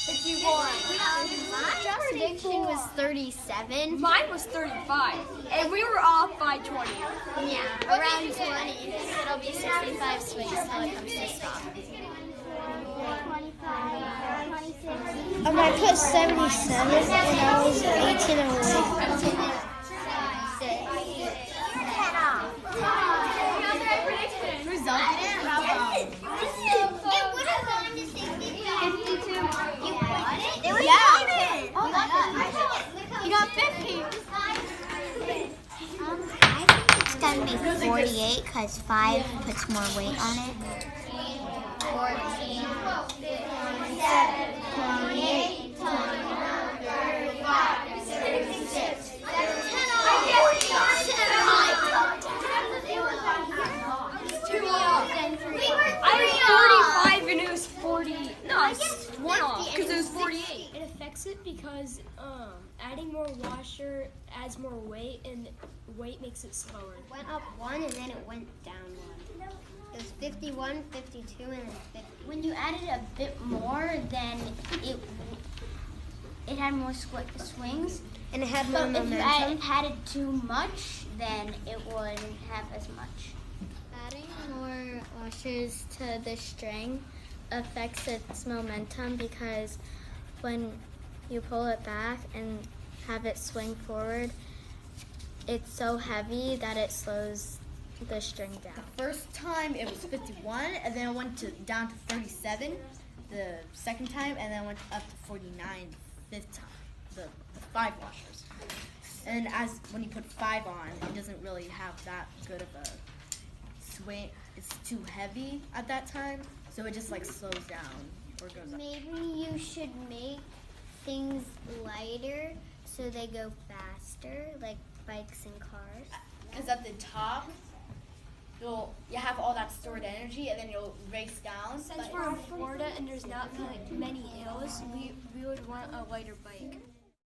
51. My prediction was 37. Mine was 35. And we were off by 20. Yeah, around 20. It'll be 65 swings till it comes to stop. 25, 26. I put 77 and I was 18 away. Result didn't? It would have gone to 62. You got it? It was even. Oh my God. You got 50. I think it's going to be 48 because 5 puts more weight on it. 14, 27, 28, 29, 35, 66. That's 10 I had 45 and it was 40. No, it's one off because it was 48. It affects it because adding more washer adds more weight, and weight makes it slower. It went up 1 and then it went down 1. It was 51, 52, and then 50. When you added a bit more, then it had more swings. And it had more But if momentum. you added too much, then it wouldn't have as much. Adding more washers to the string affects its momentum because when you pull it back and have it swing forward, it's so heavy that it slows the string down. First time it was 51, and then it went down to 37 the second time, and then went up to 49 the fifth time, the 5 washers. And when you put 5 on, it doesn't really have that good of a swing. It's too heavy at that time, so it just like slows down or goes up. Maybe you should make things lighter so they go faster, like bikes and cars. Because at the top, you have all that stored energy, and then you'll race down. Since we're in Florida and there's not many hills, we would want a lighter bike.